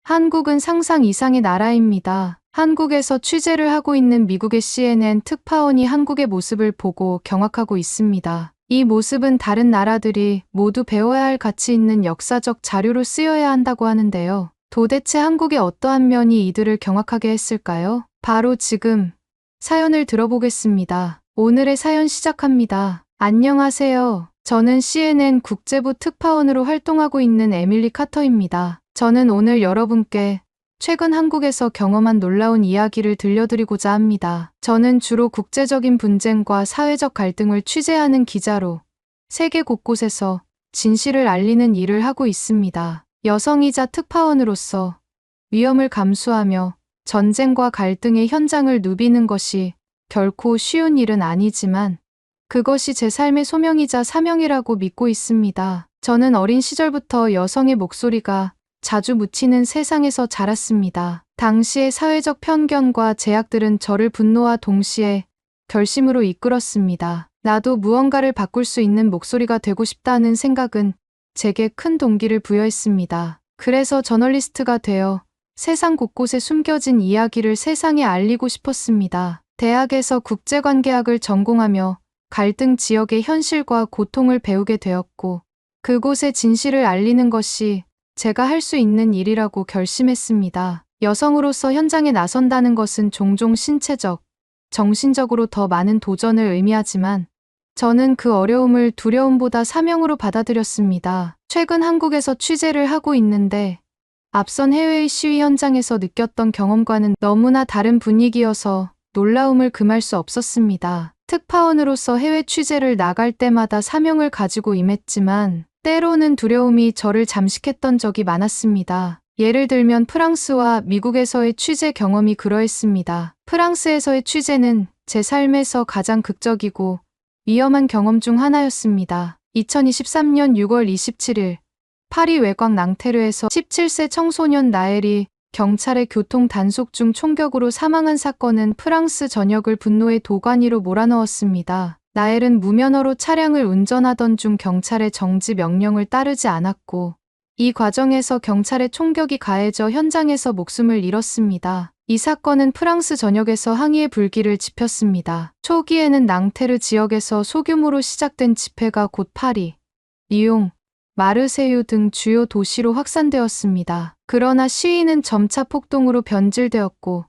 한국은 상상 이상의 나라입니다. 한국에서 취재를 하고 있는 미국의 CNN 특파원이 한국의 모습을 보고 경악하고 있습니다. 이 모습은 다른 나라들이 모두 배워야 할 가치 있는 역사적 자료로 쓰여야 한다고 하는데요. 도대체 한국의 어떠한 면이 이들을 경악하게 했을까요? 바로 지금 사연을 들어보겠습니다. 오늘의 사연 시작합니다. 안녕하세요. 저는 CNN 국제부 특파원으로 활동하고 있는 에밀리 카터입니다. 저는 오늘 여러분께 최근 한국에서 경험한 놀라운 이야기를 들려드리고자 합니다. 저는 주로 국제적인 분쟁과 사회적 갈등을 취재하는 기자로 세계 곳곳에서 진실을 알리는 일을 하고 있습니다. 여성이자 특파원으로서 위험을 감수하며 전쟁과 갈등의 현장을 누비는 것이 결코 쉬운 일은 아니지만 그것이 제 삶의 소명이자 사명이라고 믿고 있습니다. 저는 어린 시절부터 여성의 목소리가 자주 묻히는 세상에서 자랐습니다. 당시의 사회적 편견과 제약들은 저를 분노와 동시에 결심으로 이끌었습니다. 나도 무언가를 바꿀 수 있는 목소리가 되고 싶다는 생각은 제게 큰 동기를 부여했습니다. 그래서 저널리스트가 되어 세상 곳곳에 숨겨진 이야기를 세상에 알리고 싶었습니다. 대학에서 국제관계학을 전공하며 갈등 지역의 현실과 고통을 배우게 되었고 그곳의 진실을 알리는 것이 제가 할 수 있는 일이라고 결심했습니다. 여성으로서 현장에 나선다는 것은 종종 신체적, 정신적으로 더 많은 도전을 의미하지만 저는 그 어려움을 두려움보다 사명으로 받아들였습니다. 최근 한국에서 취재를 하고 있는데 앞선 해외의 시위 현장에서 느꼈던 경험과는 너무나 다른 분위기여서 놀라움을 금할 수 없었습니다. 특파원으로서 해외 취재를 나갈 때마다 사명을 가지고 임했지만 때로는 두려움이 저를 잠식했던 적이 많았습니다. 예를 들면 프랑스와 미국에서의 취재 경험이 그러했습니다. 프랑스에서의 취재는 제 삶에서 가장 극적이고 위험한 경험 중 하나였습니다. 2023년 6월 27일 파리 외곽 낭테르에서 17세 청소년 나엘이 경찰의 교통 단속 중 총격으로 사망한 사건은 프랑스 전역을 분노의 도가니로 몰아넣었습니다. 나엘은 무면허로 차량을 운전하던 중 경찰의 정지 명령을 따르지 않았고 이 과정에서 경찰의 총격이 가해져 현장에서 목숨을 잃었습니다. 이 사건은 프랑스 전역에서 항의의 불길을 지폈습니다. 초기에는 낭테르 지역에서 소규모로 시작된 집회가 곧 파리, 리옹, 마르세유 등 주요 도시로 확산되었습니다. 그러나 시위는 점차 폭동으로 변질되었고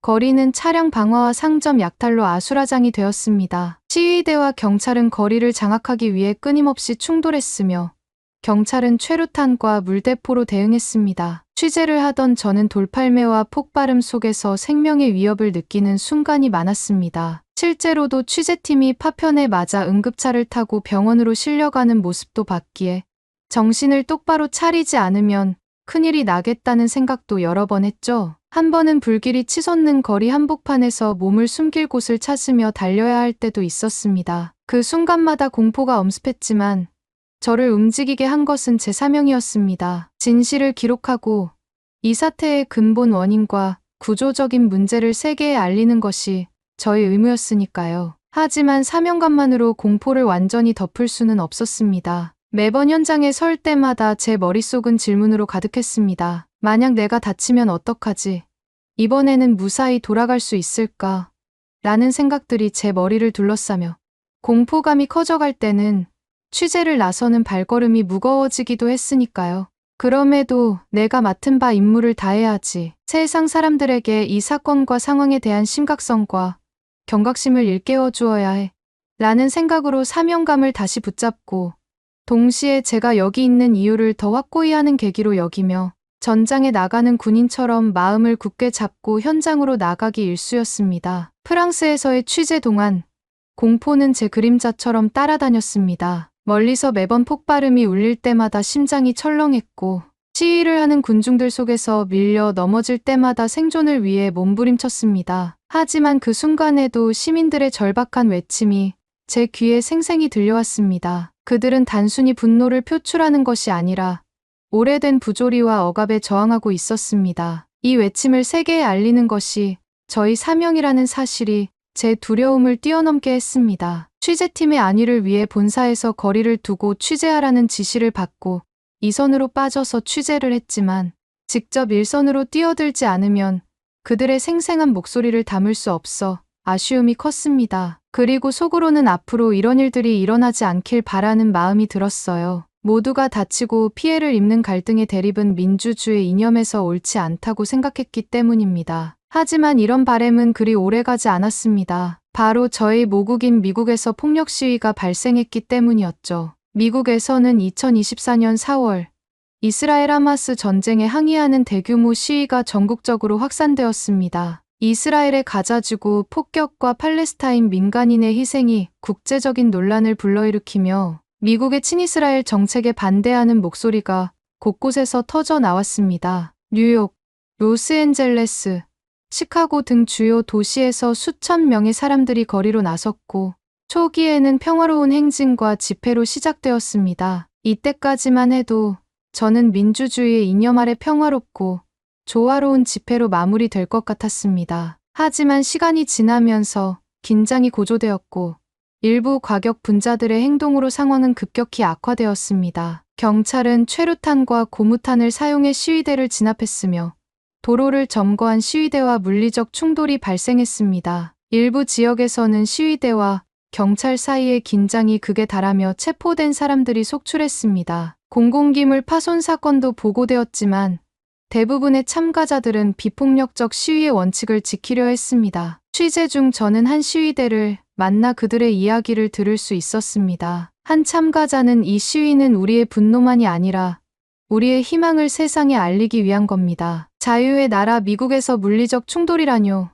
거리는 차량 방화와 상점 약탈로 아수라장이 되었습니다. 시위대와 경찰은 거리를 장악하기 위해 끊임없이 충돌했으며 경찰은 최루탄과 물대포로 대응했습니다. 취재를 하던 저는 돌팔매와 폭발음 속에서 생명의 위협을 느끼는 순간이 많았습니다. 실제로도 취재팀이 파편에 맞아 응급차를 타고 병원으로 실려가는 모습도 봤기에 정신을 똑바로 차리지 않으면 큰일이 나겠다는 생각도 여러 번 했죠. 한 번은 불길이 치솟는 거리 한복판에서 몸을 숨길 곳을 찾으며 달려야 할 때도 있었습니다. 그 순간마다 공포가 엄습했지만 저를 움직이게 한 것은 제 사명이었습니다. 진실을 기록하고 이 사태의 근본 원인과 구조적인 문제를 세계에 알리는 것이 저의 의무였으니까요. 하지만 사명감만으로 공포를 완전히 덮을 수는 없었습니다. 매번 현장에 설 때마다 제 머릿속은 질문으로 가득했습니다. 만약 내가 다치면 어떡하지? 이번에는 무사히 돌아갈 수 있을까? 라는 생각들이 제 머리를 둘러싸며 공포감이 커져갈 때는 취재를 나서는 발걸음이 무거워지기도 했으니까요. 그럼에도 내가 맡은 바 임무를 다해야지. 세상 사람들에게 이 사건과 상황에 대한 심각성과 경각심을 일깨워 주어야 해. 라는 생각으로 사명감을 다시 붙잡고 동시에 제가 여기 있는 이유를 더 확고히 하는 계기로 여기며 전장에 나가는 군인처럼 마음을 굳게 잡고 현장으로 나가기 일쑤였습니다. 프랑스에서의 취재 동안 공포는 제 그림자처럼 따라다녔습니다. 멀리서 매번 폭발음이 울릴 때마다 심장이 철렁했고 시위를 하는 군중들 속에서 밀려 넘어질 때마다 생존을 위해 몸부림쳤습니다. 하지만 그 순간에도 시민들의 절박한 외침이 제 귀에 생생히 들려왔습니다. 그들은 단순히 분노를 표출하는 것이 아니라 오래된 부조리와 억압에 저항하고 있었습니다. 이 외침을 세계에 알리는 것이 저희 사명이라는 사실이 제 두려움을 뛰어넘게 했습니다. 취재팀의 안위를 위해 본사에서 거리를 두고 취재하라는 지시를 받고 이선으로 빠져서 취재를 했지만 직접 일선으로 뛰어들지 않으면 그들의 생생한 목소리를 담을 수 없어 아쉬움이 컸습니다. 그리고 속으로는 앞으로 이런 일들이 일어나지 않길 바라는 마음이 들었어요. 모두가 다치고 피해를 입는 갈등의 대립은 민주주의 이념에서 옳지 않다고 생각했기 때문입니다. 하지만 이런 바램은 그리 오래가지 않았습니다. 바로 저희 모국인 미국에서 폭력 시위가 발생했기 때문이었죠. 미국에서는 2024년 4월 이스라엘 하마스 전쟁에 항의하는 대규모 시위가 전국적으로 확산되었습니다. 이스라엘의 가자지구 폭격과 팔레스타인 민간인의 희생이 국제적인 논란을 불러일으키며 미국의 친이스라엘 정책에 반대하는 목소리가 곳곳에서 터져 나왔습니다. 뉴욕, 로스앤젤레스, 시카고 등 주요 도시에서 수천 명의 사람들이 거리로 나섰고 초기에는 평화로운 행진과 집회로 시작되었습니다. 이때까지만 해도 저는 민주주의의 이념 아래 평화롭고 조화로운 집회로 마무리될 것 같았습니다. 하지만 시간이 지나면서 긴장이 고조되었고 일부 과격 분자들의 행동으로 상황은 급격히 악화되었습니다. 경찰은 최루탄과 고무탄을 사용해 시위대를 진압했으며 도로를 점거한 시위대와 물리적 충돌이 발생했습니다. 일부 지역에서는 시위대와 경찰 사이의 긴장이 극에 달하며 체포된 사람들이 속출했습니다. 공공기물 파손 사건도 보고되었지만 대부분의 참가자들은 비폭력적 시위의 원칙을 지키려 했습니다. 취재 중 저는 한 시위대를 만나 그들의 이야기를 들을 수 있었습니다. 한 참가자는 이 시위는 우리의 분노만이 아니라 우리의 희망을 세상에 알리기 위한 겁니다. 자유의 나라 미국에서 물리적 충돌이라뇨?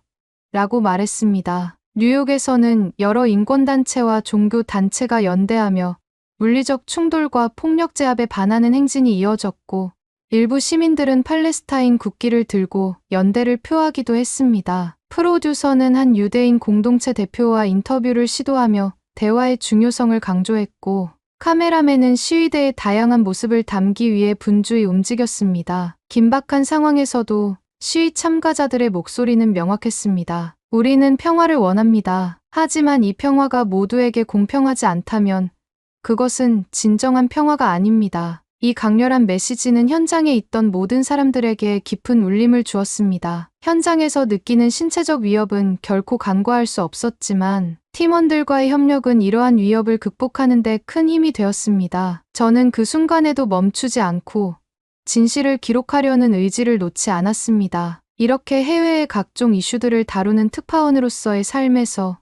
라고 말했습니다. 뉴욕에서는 여러 인권단체와 종교단체가 연대하며 물리적 충돌과 폭력 제압에 반하는 행진이 이어졌고 일부 시민들은 팔레스타인 국기를 들고 연대를 표하기도 했습니다. 프로듀서는 한 유대인 공동체 대표와 인터뷰를 시도하며 대화의 중요성을 강조했고 카메라맨은 시위대의 다양한 모습을 담기 위해 분주히 움직였습니다. 긴박한 상황에서도 시위 참가자들의 목소리는 명확했습니다. 우리는 평화를 원합니다. 하지만 이 평화가 모두에게 공평하지 않다면 그것은 진정한 평화가 아닙니다. 이 강렬한 메시지는 현장에 있던 모든 사람들에게 깊은 울림을 주었습니다. 현장에서 느끼는 신체적 위협은 결코 간과할 수 없었지만 팀원들과의 협력은 이러한 위협을 극복하는 데 큰 힘이 되었습니다. 저는 그 순간에도 멈추지 않고 진실을 기록하려는 의지를 놓지 않았습니다. 이렇게 해외의 각종 이슈들을 다루는 특파원으로서의 삶에서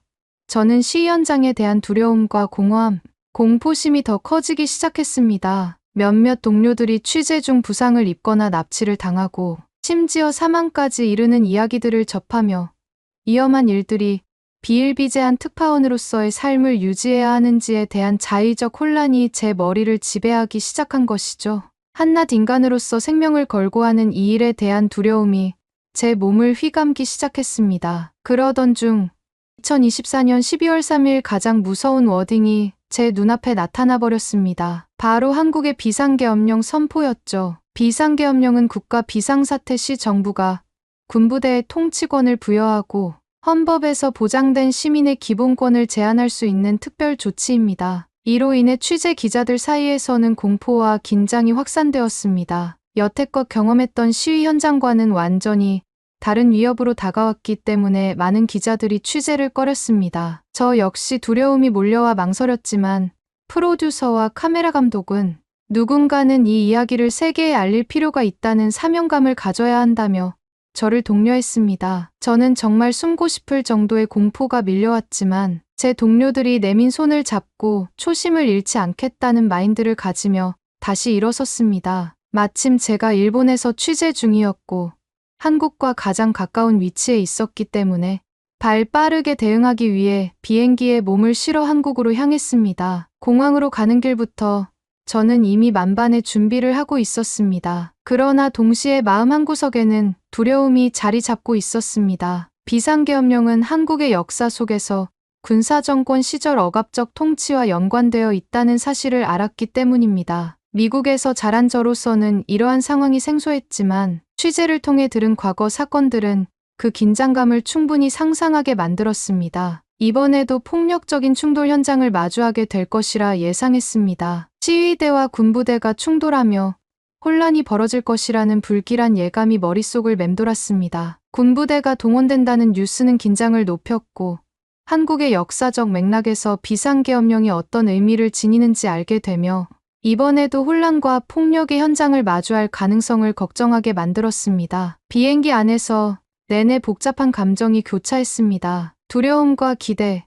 저는 시위 현장에 대한 두려움과 공허함, 공포심이 더 커지기 시작했습니다. 몇몇 동료들이 취재 중 부상을 입거나 납치를 당하고 심지어 사망까지 이르는 이야기들을 접하며 위험한 일들이 비일비재한 특파원으로서의 삶을 유지해야 하는지에 대한 자의적 혼란이 제 머리를 지배하기 시작한 것이죠. 한낱 인간으로서 생명을 걸고 하는 이 일에 대한 두려움이 제 몸을 휘감기 시작했습니다. 그러던 중 2024년 12월 3일 가장 무서운 워딩이 제 눈앞에 나타나 버렸습니다. 바로 한국의 비상계엄령 선포였죠. 비상계엄령은 국가 비상사태 시 정부가 군부대에 통치권을 부여하고 헌법에서 보장된 시민의 기본권을 제한할 수 있는 특별 조치입니다. 이로 인해 취재 기자들 사이에서는 공포와 긴장이 확산되었습니다. 여태껏 경험했던 시위 현장과는 완전히 다른 위협으로 다가왔기 때문에 많은 기자들이 취재를 꺼렸습니다. 저 역시 두려움이 몰려와 망설였지만 프로듀서와 카메라 감독은 누군가는 이 이야기를 세계에 알릴 필요가 있다는 사명감을 가져야 한다며 저를 독려했습니다. 저는 정말 숨고 싶을 정도의 공포가 밀려왔지만 제 동료들이 내민 손을 잡고 초심을 잃지 않겠다는 마인드를 가지며 다시 일어섰습니다. 마침 제가 일본에서 취재 중이었고 한국과 가장 가까운 위치에 있었기 때문에 발 빠르게 대응하기 위해 비행기에 몸을 실어 한국으로 향했습니다. 공항으로 가는 길부터 저는 이미 만반의 준비를 하고 있었습니다. 그러나 동시에 마음 한구석에는 두려움이 자리 잡고 있었습니다. 비상계엄령은 한국의 역사 속에서 군사정권 시절 억압적 통치와 연관되어 있다는 사실을 알았기 때문입니다. 미국에서 자란 저로서는 이러한 상황이 생소했지만 취재를 통해 들은 과거 사건들은 그 긴장감을 충분히 상상하게 만들었습니다. 이번에도 폭력적인 충돌 현장을 마주하게 될 것이라 예상했습니다. 시위대와 군부대가 충돌하며 혼란이 벌어질 것이라는 불길한 예감이 머릿속을 맴돌았습니다. 군부대가 동원된다는 뉴스는 긴장을 높였고 한국의 역사적 맥락에서 비상계엄령이 어떤 의미를 지니는지 알게 되며 이번에도 혼란과 폭력의 현장을 마주할 가능성을 걱정하게 만들었습니다. 비행기 안에서 내내 복잡한 감정이 교차했습니다. 두려움과 기대,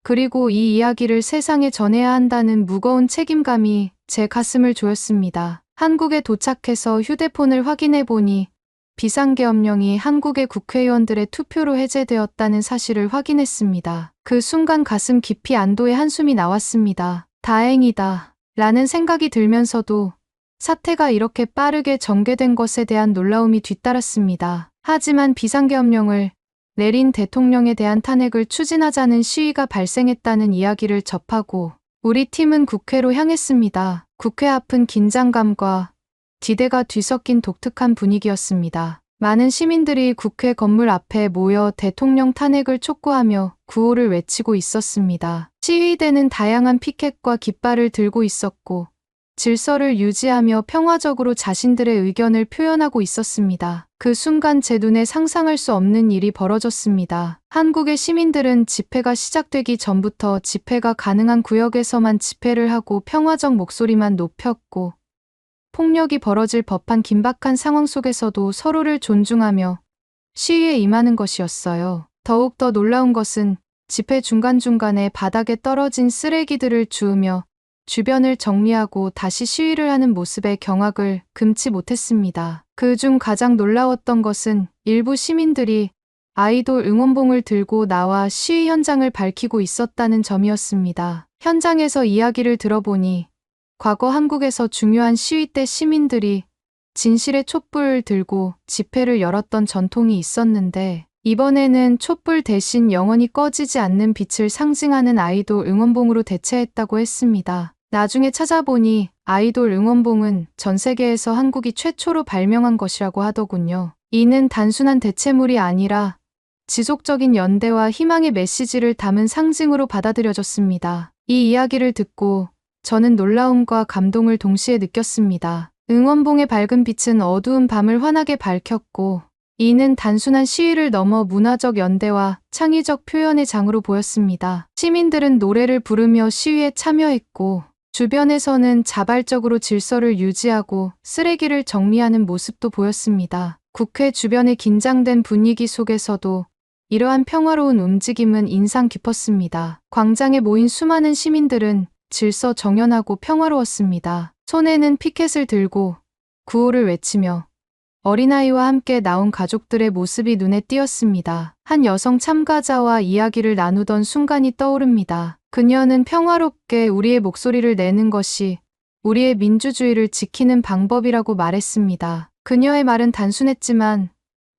그리고 이 이야기를 세상에 전해야 한다는 무거운 책임감이 제 가슴을 조였습니다. 한국에 도착해서 휴대폰을 확인해 보니 비상계엄령이 한국의 국회의원들의 투표로 해제되었다는 사실을 확인했습니다. 그 순간 가슴 깊이 안도의 한숨이 나왔습니다. 다행이다 라는 생각이 들면서도 사태가 이렇게 빠르게 전개된 것에 대한 놀라움이 뒤따랐습니다. 하지만 비상계엄령을 내린 대통령에 대한 탄핵을 추진하자는 시위가 발생했다는 이야기를 접하고 우리 팀은 국회로 향했습니다. 국회 앞은 긴장감과 기대가 뒤섞인 독특한 분위기였습니다. 많은 시민들이 국회 건물 앞에 모여 대통령 탄핵을 촉구하며 구호를 외치고 있었습니다. 시위대는 다양한 피켓과 깃발을 들고 있었고 질서를 유지하며 평화적으로 자신들의 의견을 표현하고 있었습니다. 그 순간 제 눈에 상상할 수 없는 일이 벌어졌습니다. 한국의 시민들은 집회가 시작되기 전부터 집회가 가능한 구역에서만 집회를 하고 평화적 목소리만 높였고 폭력이 벌어질 법한 긴박한 상황 속에서도 서로를 존중하며 시위에 임하는 것이었어요. 더욱더 놀라운 것은 집회 중간중간에 바닥에 떨어진 쓰레기들을 주우며 주변을 정리하고 다시 시위를 하는 모습에 경악을 금치 못했습니다. 그중 가장 놀라웠던 것은 일부 시민들이 아이돌 응원봉을 들고 나와 시위 현장을 밝히고 있었다는 점이었습니다. 현장에서 이야기를 들어보니 과거 한국에서 중요한 시위 때 시민들이 진실의 촛불을 들고 집회를 열었던 전통이 있었는데 이번에는 촛불 대신 영원히 꺼지지 않는 빛을 상징하는 아이돌 응원봉으로 대체했다고 했습니다. 나중에 찾아보니 아이돌 응원봉은 전 세계에서 한국이 최초로 발명한 것이라고 하더군요. 이는 단순한 대체물이 아니라 지속적인 연대와 희망의 메시지를 담은 상징으로 받아들여졌습니다. 이 이야기를 듣고 저는 놀라움과 감동을 동시에 느꼈습니다. 응원봉의 밝은 빛은 어두운 밤을 환하게 밝혔고 이는 단순한 시위를 넘어 문화적 연대와 창의적 표현의 장으로 보였습니다. 시민들은 노래를 부르며 시위에 참여했고 주변에서는 자발적으로 질서를 유지하고 쓰레기를 정리하는 모습도 보였습니다. 국회 주변의 긴장된 분위기 속에서도 이러한 평화로운 움직임은 인상 깊었습니다. 광장에 모인 수많은 시민들은 질서 정연하고 평화로웠습니다. 손에는 피켓을 들고 구호를 외치며 어린아이와 함께 나온 가족들의 모습이 눈에 띄었습니다. 한 여성 참가자와 이야기를 나누던 순간이 떠오릅니다. 그녀는 평화롭게 우리의 목소리를 내는 것이 우리의 민주주의를 지키는 방법이라고 말했습니다. 그녀의 말은 단순했지만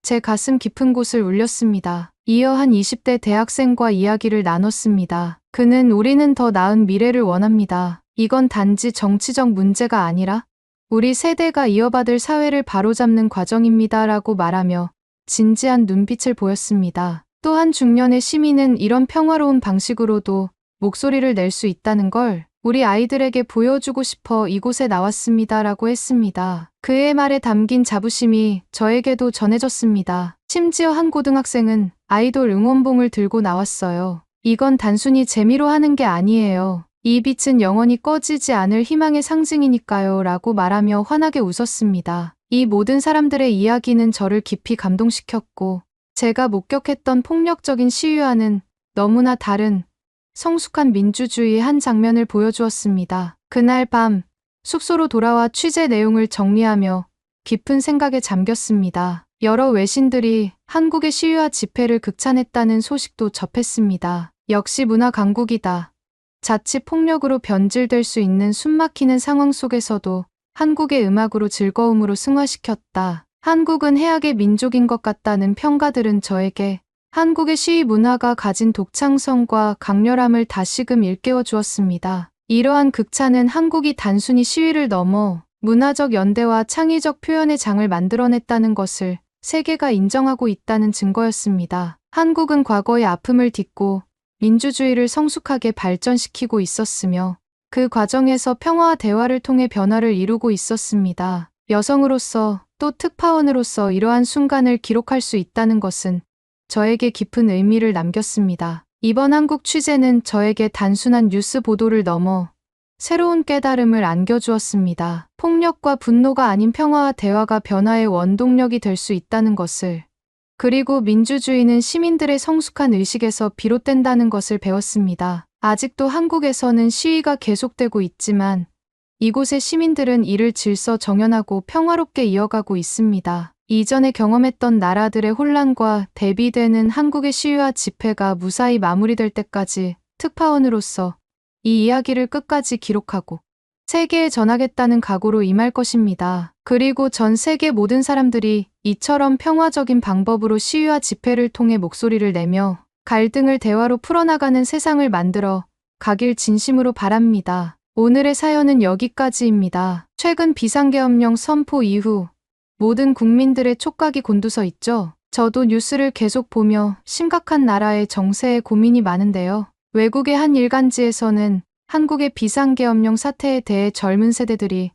제 가슴 깊은 곳을 울렸습니다. 이어 한 20대 대학생과 이야기를 나눴습니다. 그는 우리는 더 나은 미래를 원합니다. 이건 단지 정치적 문제가 아니라 우리 세대가 이어받을 사회를 바로잡는 과정입니다. 라고 말하며 진지한 눈빛을 보였습니다. 또 한 중년의 시민은 이런 평화로운 방식으로도 목소리를 낼 수 있다는 걸 우리 아이들에게 보여주고 싶어 이곳에 나왔습니다. 라고 했습니다. 그의 말에 담긴 자부심이 저에게도 전해졌습니다. 심지어 한 고등학생은 아이돌 응원봉을 들고 나왔어요. 이건 단순히 재미로 하는 게 아니에요. 이 빛은 영원히 꺼지지 않을 희망의 상징이니까요. 라고 말하며 환하게 웃었습니다. 이 모든 사람들의 이야기는 저를 깊이 감동시켰고 제가 목격했던 폭력적인 시위와는 너무나 다른 성숙한 민주주의의 한 장면을 보여주었습니다. 그날 밤 숙소로 돌아와 취재 내용을 정리하며 깊은 생각에 잠겼습니다. 여러 외신들이 한국의 시위와 집회를 극찬했다는 소식도 접했습니다. 역시 문화 강국이다. 자칫 폭력으로 변질될 수 있는 숨막히는 상황 속에서도 한국의 음악으로 즐거움으로 승화시켰다. 한국은 해악의 민족인 것 같다는 평가들은 저에게 한국의 시위 문화가 가진 독창성과 강렬함을 다시금 일깨워 주었습니다. 이러한 극찬은 한국이 단순히 시위를 넘어 문화적 연대와 창의적 표현의 장을 만들어냈다는 것을 세계가 인정하고 있다는 증거였습니다. 한국은 과거의 아픔을 딛고 민주주의를 성숙하게 발전시키고 있었으며 그 과정에서 평화와 대화를 통해 변화를 이루고 있었습니다. 여성으로서 또 특파원으로서 이러한 순간을 기록할 수 있다는 것은 저에게 깊은 의미를 남겼습니다. 이번 한국 취재는 저에게 단순한 뉴스 보도를 넘어 새로운 깨달음을 안겨주었습니다. 폭력과 분노가 아닌 평화와 대화가 변화의 원동력이 될 수 있다는 것을, 그리고 민주주의는 시민들의 성숙한 의식에서 비롯된다는 것을 배웠습니다. 아직도 한국에서는 시위가 계속되고 있지만 이곳의 시민들은 이를 질서 정연하고 평화롭게 이어가고 있습니다. 이전에 경험했던 나라들의 혼란과 대비되는 한국의 시위와 집회가 무사히 마무리될 때까지 특파원으로서 이 이야기를 끝까지 기록하고 세계에 전하겠다는 각오로 임할 것입니다. 그리고 전 세계 모든 사람들이 이처럼 평화적인 방법으로 시위와 집회를 통해 목소리를 내며 갈등을 대화로 풀어나가는 세상을 만들어 가길 진심으로 바랍니다. 오늘의 사연은 여기까지입니다. 최근 비상계엄령 선포 이후 모든 국민들의 촉각이 곤두서 있죠. 저도 뉴스를 계속 보며 심각한 나라의 정세에 고민이 많은데요. 외국의 한 일간지에서는 한국의 비상계엄령 사태에 대해 젊은 세대들이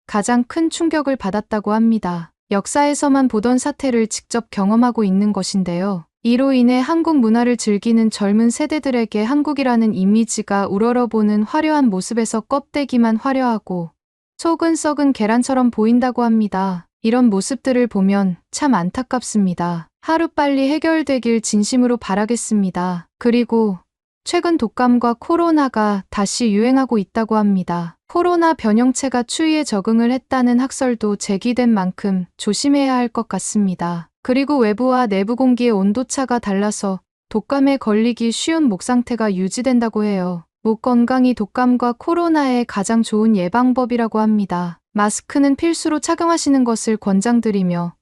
가장 큰 충격을 받았다고 합니다. 역사에서만 보던 사태를 직접 경험하고 있는 것인데요. 이로 인해 한국 문화를 즐기는 젊은 세대들에게 한국이라는 이미지가 우러러보는 화려한 모습에서 껍데기만 화려하고 속은 썩은 계란처럼 보인다고 합니다. 이런 모습들을 보면 참 안타깝습니다. 하루빨리 해결되길 진심으로 바라겠습니다. 그리고 최근 독감과 코로나가 다시 유행하고 있다고 합니다. 코로나 변형체가 추위에 적응을 했다는 학설도 제기된 만큼 조심해야 할 것 같습니다. 그리고 외부와 내부 공기의 온도차가 달라서 독감에 걸리기 쉬운 목 상태가 유지된다고 해요. 목 건강이 독감과 코로나의 가장 좋은 예방법이라고 합니다. 마스크는 필수로 착용하시는 것을 권장드리며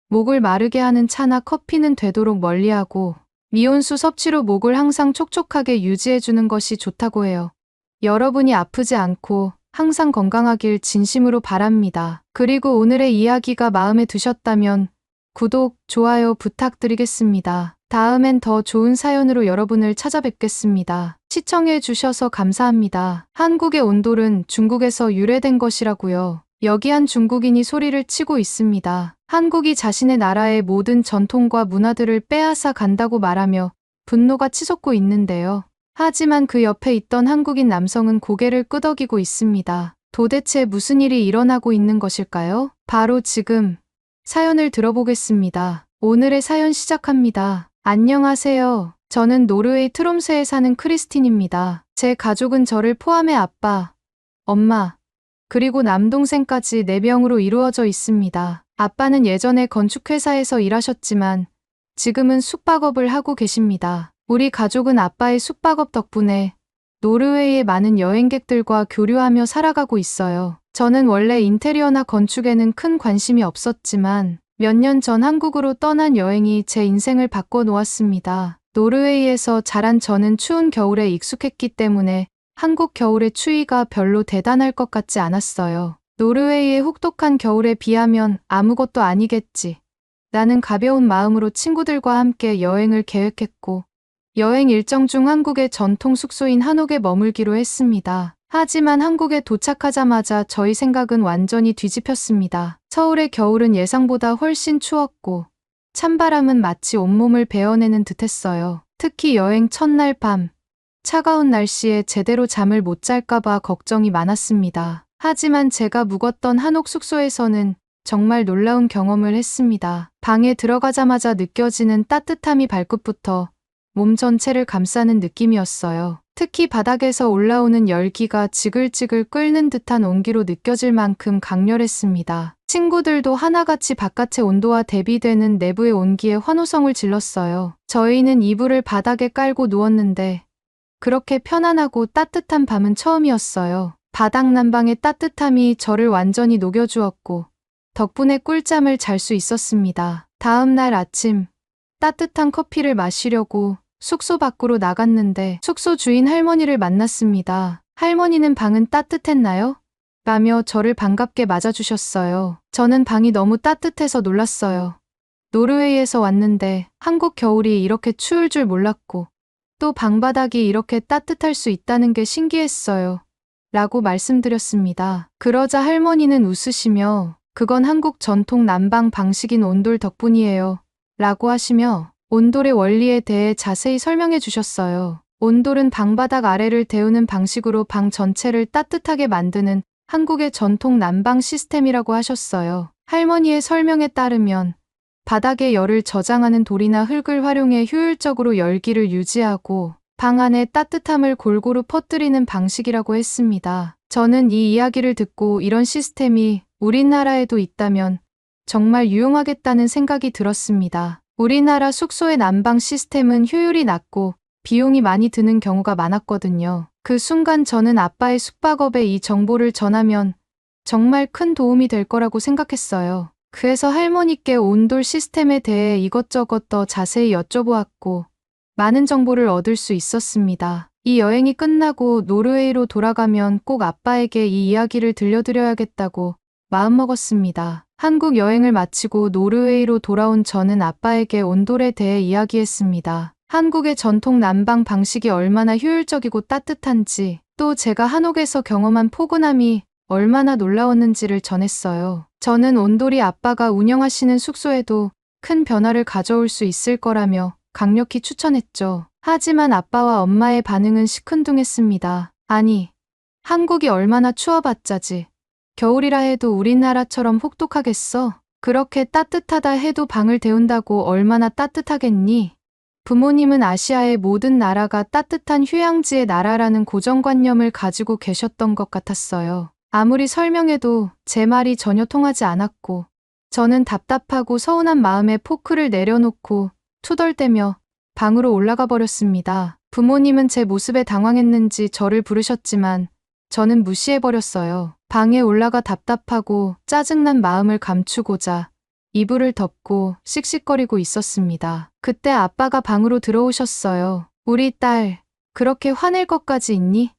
목을 마르게 하는 차나 커피는 되도록 멀리하고 미온수 섭취로 목을 항상 촉촉하게 유지해주는 것이 좋다고 해요. 여러분이 아프지 않고 항상 건강하길 진심으로 바랍니다. 그리고 오늘의 이야기가 마음에 드셨다면 구독, 좋아요 부탁드리겠습니다. 다음엔 더 좋은 사연으로 여러분을 찾아뵙겠습니다. 시청해주셔서 감사합니다. 한국의 온돌은 중국에서 유래된 것이라고요. 여기 한 중국인이 소리를 치고 있습니다. 한국이 자신의 나라의 모든 전통과 문화들을 빼앗아 간다고 말하며 분노가 치솟고 있는데요. 하지만 그 옆에 있던 한국인 남성은 고개를 끄덕이고 있습니다. 도대체 무슨 일이 일어나고 있는 것일까요? 바로 지금 사연을 들어보겠습니다. 오늘의 사연 시작합니다. 안녕하세요. 저는 노르웨이 트롬스에 사는 크리스틴입니다. 제 가족은 저를 포함해 아빠, 엄마, 그리고 남동생까지 4명으로 이루어져 있습니다. 아빠는 예전에 건축회사에서 일하셨지만 지금은 숙박업을 하고 계십니다. 우리 가족은 아빠의 숙박업 덕분에 노르웨이의 많은 여행객들과 교류하며 살아가고 있어요. 저는 원래 인테리어나 건축에는 큰 관심이 없었지만 몇 년 전 한국으로 떠난 여행이 제 인생을 바꿔놓았습니다. 노르웨이에서 자란 저는 추운 겨울에 익숙했기 때문에 한국 겨울의 추위가 별로 대단할 것 같지 않았어요. 노르웨이의 혹독한 겨울에 비하면 아무것도 아니겠지. 나는 가벼운 마음으로 친구들과 함께 여행을 계획했고 여행 일정 중 한국의 전통 숙소인 한옥에 머물기로 했습니다. 하지만 한국에 도착하자마자 저희 생각은 완전히 뒤집혔습니다. 서울의 겨울은 예상보다 훨씬 추웠고 찬바람은 마치 온몸을 베어내는 듯했어요. 특히 여행 첫날 밤, 차가운 날씨에 제대로 잠을 못 잘까봐 걱정이 많았습니다. 하지만 제가 묵었던 한옥 숙소에서는 정말 놀라운 경험을 했습니다. 방에 들어가자마자 느껴지는 따뜻함이 발끝부터 몸 전체를 감싸는 느낌이었어요. 특히 바닥에서 올라오는 열기가 지글지글 끓는 듯한 온기로 느껴질 만큼 강렬했습니다. 친구들도 하나같이 바깥의 온도와 대비되는 내부의 온기에 환호성을 질렀어요. 저희는 이불을 바닥에 깔고 누웠는데 그렇게 편안하고 따뜻한 밤은 처음이었어요. 바닥 난방의 따뜻함이 저를 완전히 녹여주었고 덕분에 꿀잠을 잘 수 있었습니다. 다음 날 아침 따뜻한 커피를 마시려고 숙소 밖으로 나갔는데 숙소 주인 할머니를 만났습니다. 할머니는 방은 따뜻했나요? 라며 저를 반갑게 맞아주셨어요. 저는 방이 너무 따뜻해서 놀랐어요. 노르웨이에서 왔는데 한국 겨울이 이렇게 추울 줄 몰랐고 또 방바닥이 이렇게 따뜻할 수 있다는 게 신기했어요. 라고 말씀드렸습니다. 그러자 할머니는 웃으시며 그건 한국 전통 난방 방식인 온돌 덕분이에요. 라고 하시며 온돌의 원리에 대해 자세히 설명해 주셨어요. 온돌은 방바닥 아래를 데우는 방식으로 방 전체를 따뜻하게 만드는 한국의 전통 난방 시스템이라고 하셨어요. 할머니의 설명에 따르면 바닥에 열을 저장하는 돌이나 흙을 활용해 효율적으로 열기를 유지하고 방 안에 따뜻함을 골고루 퍼뜨리는 방식이라고 했습니다. 저는 이 이야기를 듣고 이런 시스템이 우리나라에도 있다면 정말 유용하겠다는 생각이 들었습니다. 우리나라 숙소의 난방 시스템은 효율이 낮고 비용이 많이 드는 경우가 많았거든요. 그 순간 저는 아빠의 숙박업에 이 정보를 전하면 정말 큰 도움이 될 거라고 생각했어요. 그래서 할머니께 온돌 시스템에 대해 이것저것 더 자세히 여쭤보았고 많은 정보를 얻을 수 있었습니다. 이 여행이 끝나고 노르웨이로 돌아가면 꼭 아빠에게 이 이야기를 들려드려야겠다고 마음먹었습니다. 한국 여행을 마치고 노르웨이로 돌아온 저는 아빠에게 온돌에 대해 이야기했습니다. 한국의 전통 난방 방식이 얼마나 효율적이고 따뜻한지, 또 제가 한옥에서 경험한 포근함이 얼마나 놀라웠는지를 전했어요. 저는 온돌이 아빠가 운영하시는 숙소에도 큰 변화를 가져올 수 있을 거라며 강력히 추천했죠. 하지만 아빠와 엄마의 반응은 시큰둥했습니다. 아니, 한국이 얼마나 추워봤자지. 겨울이라 해도 우리나라처럼 혹독하겠어? 그렇게 따뜻하다 해도 방을 데운다고 얼마나 따뜻하겠니? 부모님은 아시아의 모든 나라가 따뜻한 휴양지의 나라라는 고정관념을 가지고 계셨던 것 같았어요. 아무리 설명해도 제 말이 전혀 통하지 않았고 저는 답답하고 서운한 마음에 포크를 내려놓고 투덜대며 방으로 올라가 버렸습니다. 부모님은 제 모습에 당황했는지 저를 부르셨지만 저는 무시해버렸어요. 방에 올라가 답답하고 짜증난 마음을 감추고자 이불을 덮고 씩씩거리고 있었습니다. 그때 아빠가 방으로 들어오셨어요. 우리 딸, 그렇게 화낼 것까지 있니?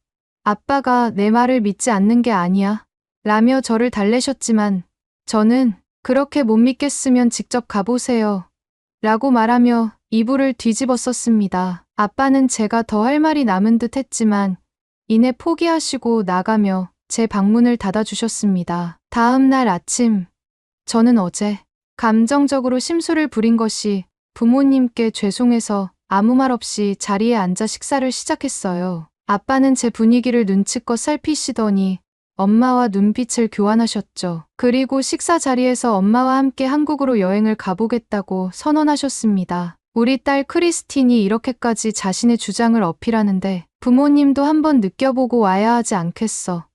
아빠가 내 말을 믿지 않는 게 아니야. 라며 저를 달래셨지만 저는 그렇게 못 믿겠으면 직접 가보세요. 라고 말하며 이불을 뒤집어 썼습니다. 아빠는 제가 더 할 말이 남은 듯 했지만 이내 포기하시고 나가며 제 방문을 닫아주셨습니다. 다음 날 아침, 저는 어제 감정적으로 심술을 부린 것이 부모님께 죄송해서 아무 말 없이 자리에 앉아 식사를 시작했어요. 아빠는 제 분위기를 눈치껏 살피시더니 엄마와 눈빛을 교환하셨죠. 그리고 식사 자리에서 엄마와 함께 한국으로 여행을 가보겠다고 선언하셨습니다. 우리 딸 크리스틴이 이렇게까지 자신의 주장을 어필하는데 부모님도 한번 느껴보고 와야 하지 않겠어.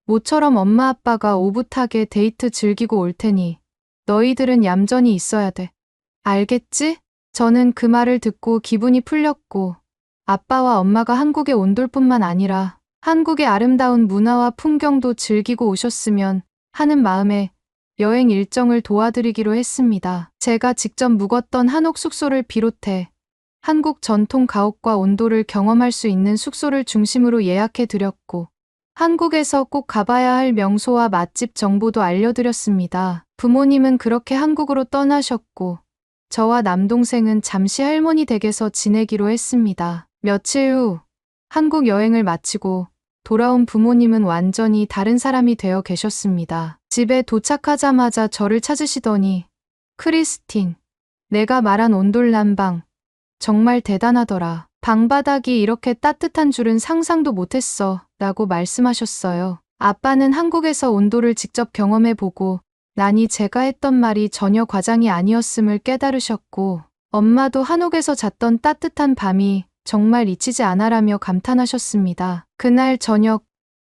모처럼 엄마 아빠가 오붓하게 데이트 즐기고 올 테니 너희들은 얌전히 있어야 돼. 알겠지? 저는 그 말을 듣고 기분이 풀렸고 아빠와 엄마가 한국의 온돌뿐만 아니라 한국의 아름다운 문화와 풍경도 즐기고 오셨으면 하는 마음에 여행 일정을 도와드리기로 했습니다. 제가 직접 묵었던 한옥 숙소를 비롯해 한국 전통 가옥과 온돌을 경험할 수 있는 숙소를 중심으로 예약해 드렸고 한국에서 꼭 가봐야 할 명소와 맛집 정보도 알려드렸습니다. 부모님은 그렇게 한국으로 떠나셨고 저와 남동생은 잠시 할머니 댁에서 지내기로 했습니다. 며칠 후 한국 여행을 마치고 돌아온 부모님은 완전히 다른 사람이 되어 계셨습니다. 집에 도착하자마자 저를 찾으시더니 크리스틴, 내가 말한 온돌 난방 정말 대단하더라. 방바닥이 이렇게 따뜻한 줄은 상상도 못했어 라고 말씀하셨어요. 아빠는 한국에서 온돌을 직접 경험해보고 나니 제가 했던 말이 전혀 과장이 아니었음을 깨달으셨고 엄마도 한옥에서 잤던 따뜻한 밤이 정말 잊히지 않아라며 감탄하셨습니다. 그날 저녁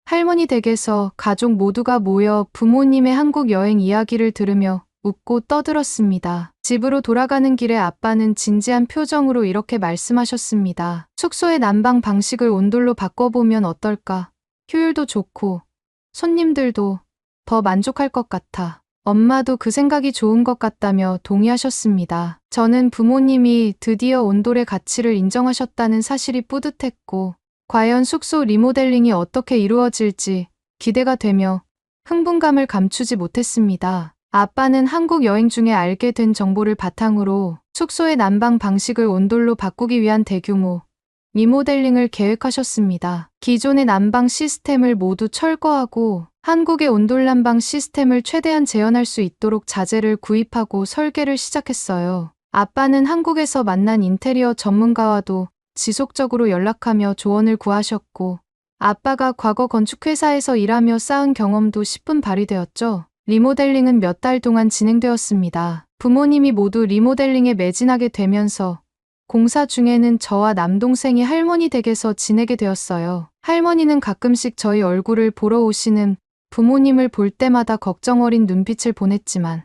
할머니 댁에서 가족 모두가 모여 부모님의 한국 여행 이야기를 들으며 웃고 떠들었습니다. 집으로 돌아가는 길에 아빠는 진지한 표정으로 이렇게 말씀하셨습니다. 숙소의 난방 방식을 온돌로 바꿔보면 어떨까? 효율도 좋고 손님들도 더 만족할 것 같아. 엄마도 그 생각이 좋은 것 같다며 동의하셨습니다. 저는 부모님이 드디어 온돌의 가치를 인정하셨다는 사실이 뿌듯했고 과연 숙소 리모델링이 어떻게 이루어질지 기대가 되며 흥분감을 감추지 못했습니다. 아빠는 한국 여행 중에 알게 된 정보를 바탕으로 숙소의 난방 방식을 온돌로 바꾸기 위한 대규모 리모델링을 계획하셨습니다. 기존의 난방 시스템을 모두 철거하고 한국의 온돌난방 시스템을 최대한 재현할 수 있도록 자재를 구입하고 설계를 시작했어요. 아빠는 한국에서 만난 인테리어 전문가와도 지속적으로 연락하며 조언을 구하셨고, 아빠가 과거 건축회사에서 일하며 쌓은 경험도 10분 발휘되었죠. 리모델링은 몇 달 동안 진행되었습니다. 부모님이 모두 리모델링에 매진하게 되면서 공사 중에는 저와 남동생이 할머니 댁에서 지내게 되었어요. 할머니는 가끔씩 저희 얼굴을 보러 오시는 부모님을 볼 때마다 걱정 어린 눈빛을 보냈지만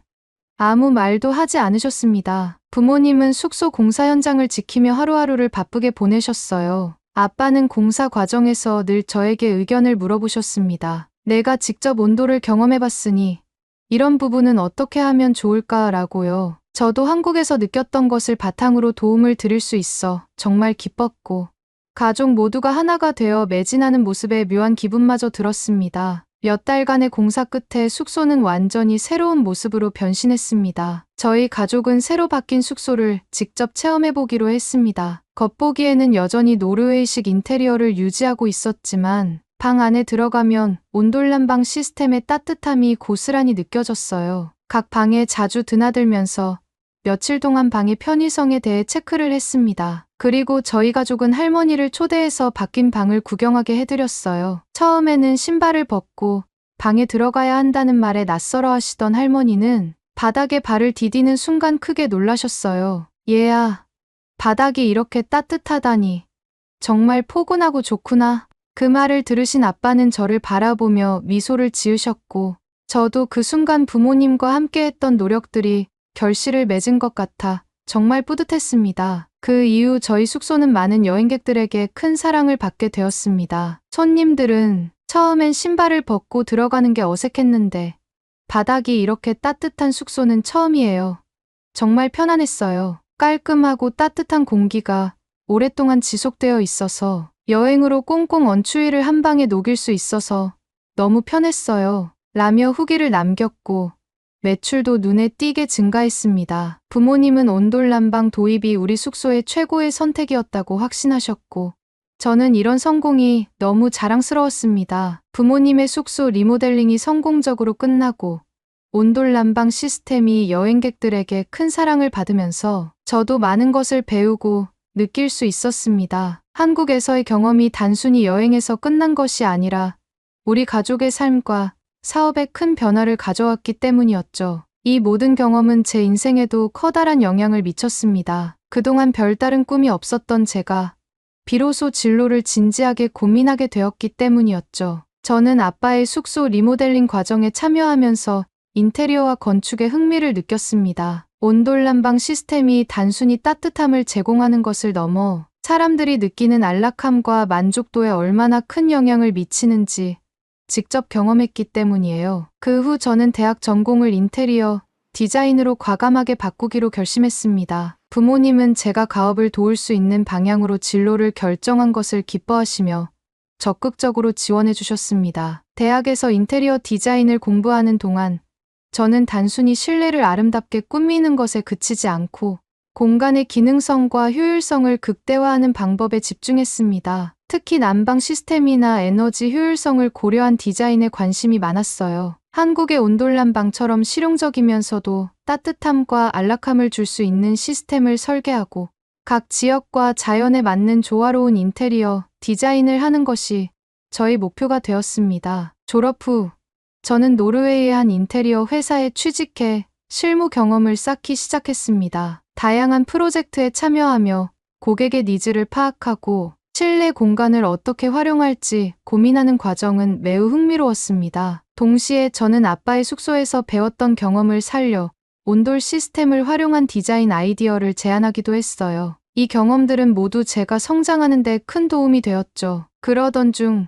아무 말도 하지 않으셨습니다. 부모님은 숙소 공사 현장을 지키며 하루하루를 바쁘게 보내셨어요. 아빠는 공사 과정에서 늘 저에게 의견을 물어보셨습니다. 내가 직접 온도를 경험해봤으니 이런 부분은 어떻게 하면 좋을까라고요. 저도 한국에서 느꼈던 것을 바탕으로 도움을 드릴 수 있어 정말 기뻤고, 가족 모두가 하나가 되어 매진하는 모습에 묘한 기분마저 들었습니다. 몇 달간의 공사 끝에 숙소는 완전히 새로운 모습으로 변신했습니다. 저희 가족은 새로 바뀐 숙소를 직접 체험해보기로 했습니다. 겉보기에는 여전히 노르웨이식 인테리어를 유지하고 있었지만 방 안에 들어가면 온돌난방 시스템의 따뜻함이 고스란히 느껴졌어요. 각 방에 자주 드나들면서 며칠 동안 방의 편의성에 대해 체크를 했습니다. 그리고 저희 가족은 할머니를 초대해서 바뀐 방을 구경하게 해드렸어요. 처음에는 신발을 벗고 방에 들어가야 한다는 말에 낯설어 하시던 할머니는 바닥에 발을 디디는 순간 크게 놀라셨어요. 얘야, 바닥이 이렇게 따뜻하다니. 정말 포근하고 좋구나. 그 말을 들으신 아빠는 저를 바라보며 미소를 지으셨고, 저도 그 순간 부모님과 함께했던 노력들이 결실을 맺은 것 같아 정말 뿌듯했습니다. 그 이후 저희 숙소는 많은 여행객들에게 큰 사랑을 받게 되었습니다. 손님들은 처음엔 신발을 벗고 들어가는 게 어색했는데 바닥이 이렇게 따뜻한 숙소는 처음이에요. 정말 편안했어요. 깔끔하고 따뜻한 공기가 오랫동안 지속되어 있어서 여행으로 꽁꽁 언 추위를 한 방에 녹일 수 있어서 너무 편했어요. 라며 후기를 남겼고, 매출도 눈에 띄게 증가했습니다. 부모님은 온돌난방 도입이 우리 숙소의 최고의 선택이었다고 확신하셨고, 저는 이런 성공이 너무 자랑스러웠습니다. 부모님의 숙소 리모델링이 성공적으로 끝나고 온돌난방 시스템이 여행객들에게 큰 사랑을 받으면서 저도 많은 것을 배우고 느낄 수 있었습니다. 한국에서의 경험이 단순히 여행에서 끝난 것이 아니라 우리 가족의 삶과 사업에 큰 변화를 가져왔기 때문이었죠. 이 모든 경험은 제 인생에도 커다란 영향을 미쳤습니다. 그동안 별다른 꿈이 없었던 제가 비로소 진로를 진지하게 고민하게 되었기 때문이었죠. 저는 아빠의 숙소 리모델링 과정에 참여하면서 인테리어와 건축에 흥미를 느꼈습니다. 온돌난방 시스템이 단순히 따뜻함을 제공하는 것을 넘어 사람들이 느끼는 안락함과 만족도에 얼마나 큰 영향을 미치는지 직접 경험했기 때문이에요. 그 후 저는 대학 전공을 인테리어 디자인으로 과감하게 바꾸기로 결심했습니다. 부모님은 제가 가업을 도울 수 있는 방향으로 진로를 결정한 것을 기뻐하시며 적극적으로 지원해 주셨습니다. 대학에서 인테리어 디자인을 공부하는 동안 저는 단순히 실내를 아름답게 꾸미는 것에 그치지 않고 공간의 기능성과 효율성을 극대화하는 방법에 집중했습니다. 특히 난방 시스템이나 에너지 효율성을 고려한 디자인에 관심이 많았어요. 한국의 온돌난방처럼 실용적이면서도 따뜻함과 안락함을 줄 수 있는 시스템을 설계하고 각 지역과 자연에 맞는 조화로운 인테리어 디자인을 하는 것이 저희 목표가 되었습니다. 졸업 후 저는 노르웨이의 한 인테리어 회사에 취직해 실무 경험을 쌓기 시작했습니다. 다양한 프로젝트에 참여하며 고객의 니즈를 파악하고 실내 공간을 어떻게 활용할지 고민하는 과정은 매우 흥미로웠습니다. 동시에 저는 아빠의 숙소에서 배웠던 경험을 살려 온돌 시스템을 활용한 디자인 아이디어를 제안하기도 했어요. 이 경험들은 모두 제가 성장하는 데 큰 도움이 되었죠. 그러던 중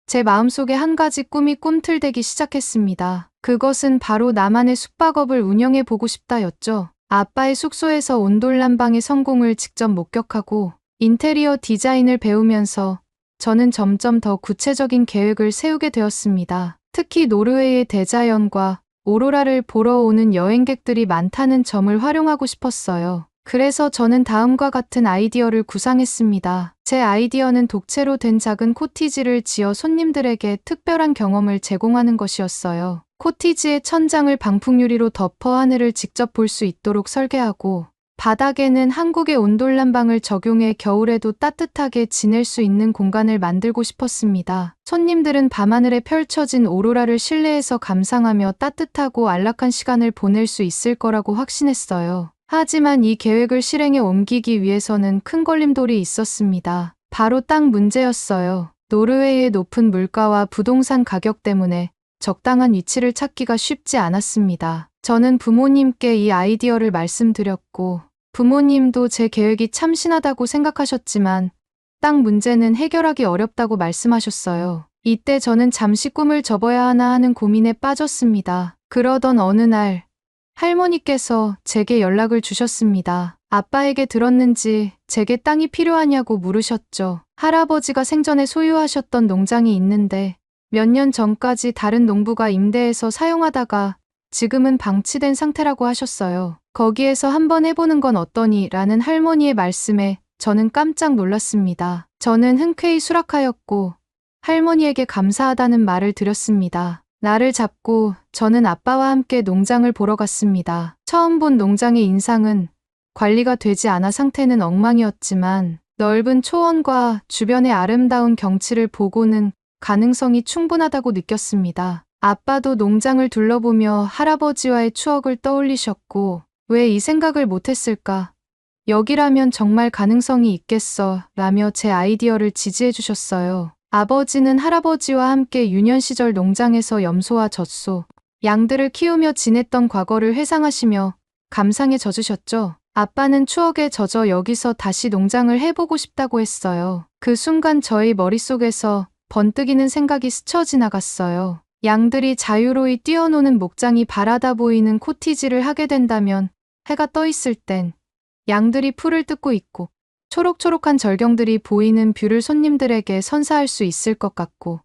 제 마음속에 한 가지 꿈이 꿈틀대기 시작했습니다. 그것은 바로 나만의 숙박업을 운영해 보고 싶다였죠. 아빠의 숙소에서 온돌난방의 성공을 직접 목격하고 인테리어 디자인을 배우면서 저는 점점 더 구체적인 계획을 세우게 되었습니다. 특히 노르웨이의 대자연과 오로라를 보러 오는 여행객들이 많다는 점을 활용하고 싶었어요. 그래서 저는 다음과 같은 아이디어를 구상했습니다. 제 아이디어는 독채로 된 작은 코티지를 지어 손님들에게 특별한 경험을 제공하는 것이었어요. 코티지의 천장을 방풍유리로 덮어 하늘을 직접 볼 수 있도록 설계하고 바닥에는 한국의 온돌난방을 적용해 겨울에도 따뜻하게 지낼 수 있는 공간을 만들고 싶었습니다. 손님들은 밤하늘에 펼쳐진 오로라를 실내에서 감상하며 따뜻하고 안락한 시간을 보낼 수 있을 거라고 확신했어요. 하지만 이 계획을 실행에 옮기기 위해서는 큰 걸림돌이 있었습니다. 바로 땅 문제였어요. 노르웨이의 높은 물가와 부동산 가격 때문에 적당한 위치를 찾기가 쉽지 않았습니다. 저는 부모님께 이 아이디어를 말씀드렸고 부모님도 제 계획이 참신하다고 생각하셨지만 땅 문제는 해결하기 어렵다고 말씀하셨어요. 이때 저는 잠시 꿈을 접어야 하나 하는 고민에 빠졌습니다. 그러던 어느 날 할머니께서 제게 연락을 주셨습니다. 아빠에게 들었는지 제게 땅이 필요하냐고 물으셨죠. 할아버지가 생전에 소유하셨던 농장이 있는데 몇 년 전까지 다른 농부가 임대해서 사용하다가 지금은 방치된 상태라고 하셨어요. 거기에서 한번 해보는 건 어떠니? 라는 할머니의 말씀에 저는 깜짝 놀랐습니다. 저는 흔쾌히 수락하였고 할머니에게 감사하다는 말을 드렸습니다. 날을 잡고 저는 아빠와 함께 농장을 보러 갔습니다. 처음 본 농장의 인상은 관리가 되지 않아 상태는 엉망이었지만 넓은 초원과 주변의 아름다운 경치를 보고는 가능성이 충분하다고 느꼈습니다. 아빠도 농장을 둘러보며 할아버지와의 추억을 떠올리셨고 왜 이 생각을 못했을까? 여기라면 정말 가능성이 있겠어 라며 제 아이디어를 지지해 주셨어요. 아버지는 할아버지와 함께 유년 시절 농장에서 염소와 젖소, 양들을 키우며 지냈던 과거를 회상하시며 감상에 젖으셨죠. 아빠는 추억에 젖어 여기서 다시 농장을 해보고 싶다고 했어요. 그 순간 저의 머릿속에서 번뜩이는 생각이 스쳐 지나갔어요. 양들이 자유로이 뛰어노는 목장이 바라다 보이는 코티지를 하게 된다면 해가 떠 있을 땐 양들이 풀을 뜯고 있고 초록초록한 절경들이 보이는 뷰를 손님들에게 선사할 수 있을 것 같고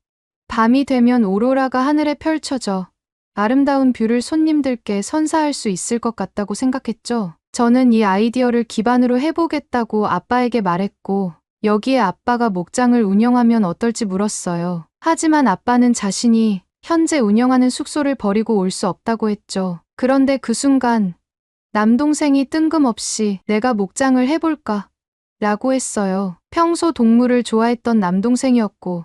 밤이 되면 오로라가 하늘에 펼쳐져 아름다운 뷰를 손님들께 선사할 수 있을 것 같다고 생각했죠. 저는 이 아이디어를 기반으로 해보겠다고 아빠에게 말했고 여기에 아빠가 목장을 운영하면 어떨지 물었어요. 하지만 아빠는 자신이 현재 운영하는 숙소를 버리고 올 수 없다고 했죠. 그런데 그 순간 남동생이 뜬금없이 내가 목장을 해볼까? 라고 했어요. 평소 동물을 좋아했던 남동생이었고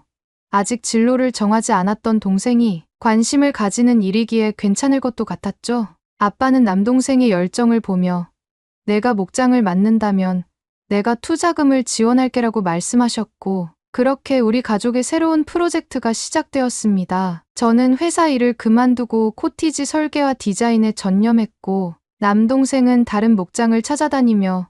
아직 진로를 정하지 않았던 동생이 관심을 가지는 일이기에 괜찮을 것도 같았죠. 아빠는 남동생의 열정을 보며 내가 목장을 맡는다면 내가 투자금을 지원할게라고 말씀하셨고 그렇게 우리 가족의 새로운 프로젝트가 시작되었습니다. 저는 회사 일을 그만두고 코티지 설계와 디자인에 전념했고 남동생은 다른 목장을 찾아다니며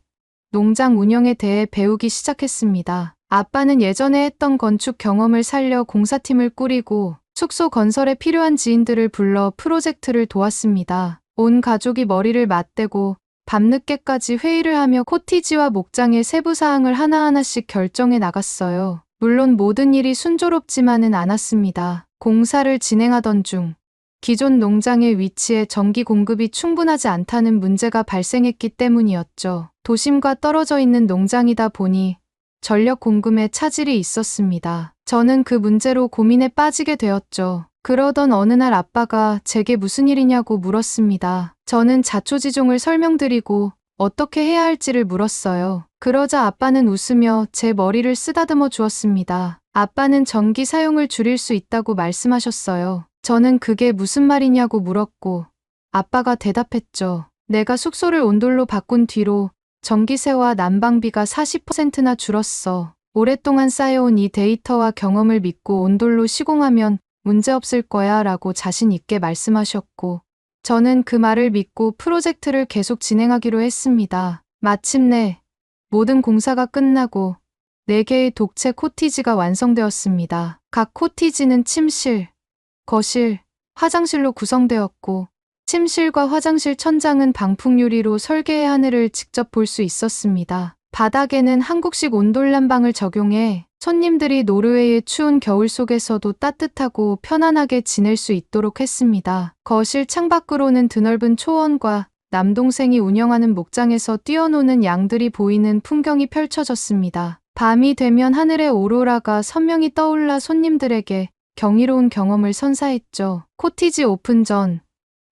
농장 운영에 대해 배우기 시작했습니다. 아빠는 예전에 했던 건축 경험을 살려 공사팀을 꾸리고 숙소 건설에 필요한 지인들을 불러 프로젝트를 도왔습니다. 온 가족이 머리를 맞대고 밤늦게까지 회의를 하며 코티지와 목장의 세부 사항을 하나하나씩 결정해 나갔어요. 물론 모든 일이 순조롭지만은 않았습니다. 공사를 진행하던 중 기존 농장의 위치에 전기 공급이 충분하지 않다는 문제가 발생했기 때문이었죠. 도심과 떨어져 있는 농장이다 보니 전력 공급에 차질이 있었습니다. 저는 그 문제로 고민에 빠지게 되었죠. 그러던 어느 날 아빠가 제게 무슨 일이냐고 물었습니다. 저는 자초지종을 설명드리고 어떻게 해야 할지를 물었어요. 그러자 아빠는 웃으며 제 머리를 쓰다듬어 주었습니다. 아빠는 전기 사용을 줄일 수 있다고 말씀하셨어요. 저는 그게 무슨 말이냐고 물었고 아빠가 대답했죠. 내가 숙소를 온돌로 바꾼 뒤로 전기세와 난방비가 40%나 줄었어. 오랫동안 쌓여온 이 데이터와 경험을 믿고 온돌로 시공하면 문제없을 거야 라고 자신 있게 말씀하셨고 저는 그 말을 믿고 프로젝트를 계속 진행하기로 했습니다. 마침내 모든 공사가 끝나고 4개의 독채 코티지가 완성되었습니다. 각 코티지는 침실, 거실, 화장실로 구성되었고 침실과 화장실 천장은 방풍유리로 설계해 하늘을 직접 볼 수 있었습니다. 바닥에는 한국식 온돌난방을 적용해 손님들이 노르웨이의 추운 겨울 속에서도 따뜻하고 편안하게 지낼 수 있도록 했습니다. 거실 창밖으로는 드넓은 초원과 남동생이 운영하는 목장에서 뛰어노는 양들이 보이는 풍경이 펼쳐졌습니다. 밤이 되면 하늘의 오로라가 선명히 떠올라 손님들에게 경이로운 경험을 선사했죠. 코티지 오픈 전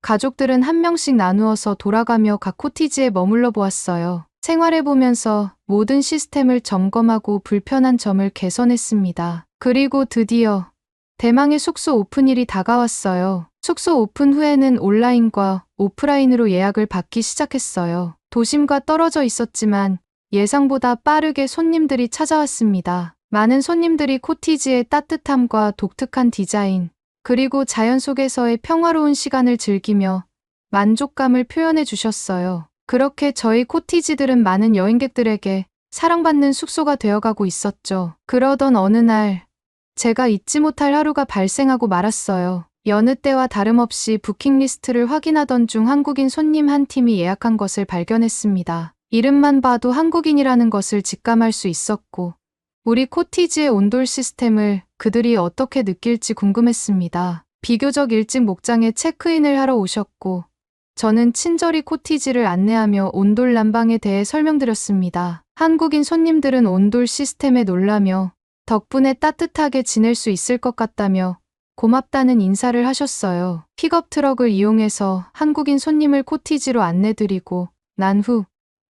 가족들은 한 명씩 나누어서 돌아가며 각 코티지에 머물러 보았어요. 생활해보면서 모든 시스템을 점검하고 불편한 점을 개선했습니다. 그리고 드디어 대망의 숙소 오픈일이 다가왔어요. 숙소 오픈 후에는 온라인과 오프라인으로 예약을 받기 시작했어요. 도심과 떨어져 있었지만 예상보다 빠르게 손님들이 찾아왔습니다. 많은 손님들이 코티지의 따뜻함과 독특한 디자인, 그리고 자연 속에서의 평화로운 시간을 즐기며 만족감을 표현해 주셨어요. 그렇게 저희 코티지들은 많은 여행객들에게 사랑받는 숙소가 되어가고 있었죠. 그러던 어느 날 제가 잊지 못할 하루가 발생하고 말았어요. 여느 때와 다름없이 부킹 리스트를 확인하던 중 한국인 손님 한 팀이 예약한 것을 발견했습니다. 이름만 봐도 한국인이라는 것을 직감할 수 있었고 우리 코티지의 온돌 시스템을 그들이 어떻게 느낄지 궁금했습니다. 비교적 일찍 목장에 체크인을 하러 오셨고 저는 친절히 코티지를 안내하며 온돌 난방에 대해 설명드렸습니다. 한국인 손님들은 온돌 시스템에 놀라며 덕분에 따뜻하게 지낼 수 있을 것 같다며 고맙다는 인사를 하셨어요. 픽업 트럭을 이용해서 한국인 손님을 코티지로 안내드리고 난 후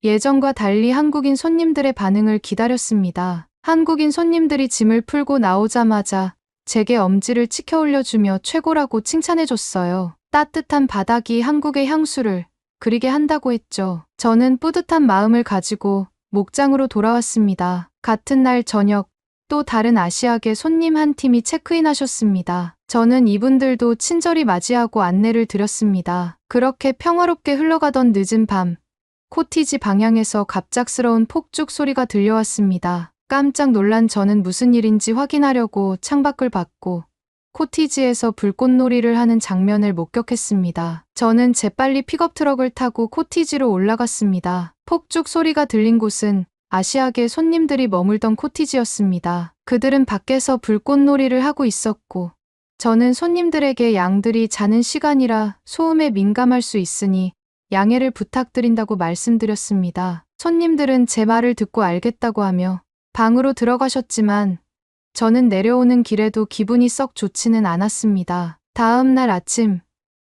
예전과 달리 한국인 손님들의 반응을 기다렸습니다. 한국인 손님들이 짐을 풀고 나오자마자 제게 엄지를 치켜 올려주며 최고라고 칭찬해줬어요. 따뜻한 바닥이 한국의 향수를 그리게 한다고 했죠. 저는 뿌듯한 마음을 가지고 목장으로 돌아왔습니다. 같은 날 저녁 또 다른 아시아계 손님 한 팀이 체크인하셨습니다. 저는 이분들도 친절히 맞이하고 안내를 드렸습니다. 그렇게 평화롭게 흘러가던 늦은 밤, 코티지 방향에서 갑작스러운 폭죽 소리가 들려왔습니다. 깜짝 놀란 저는 무슨 일인지 확인하려고 창밖을 봤고 코티지에서 불꽃놀이를 하는 장면을 목격했습니다. 저는 재빨리 픽업 트럭을 타고 코티지로 올라갔습니다. 폭죽 소리가 들린 곳은 아시아계 손님들이 머물던 코티지였습니다. 그들은 밖에서 불꽃놀이를 하고 있었고 저는 손님들에게 양들이 자는 시간이라 소음에 민감할 수 있으니 양해를 부탁드린다고 말씀드렸습니다. 손님들은 제 말을 듣고 알겠다고 하며 방으로 들어가셨지만 저는 내려오는 길에도 기분이 썩 좋지는 않았습니다. 다음 날 아침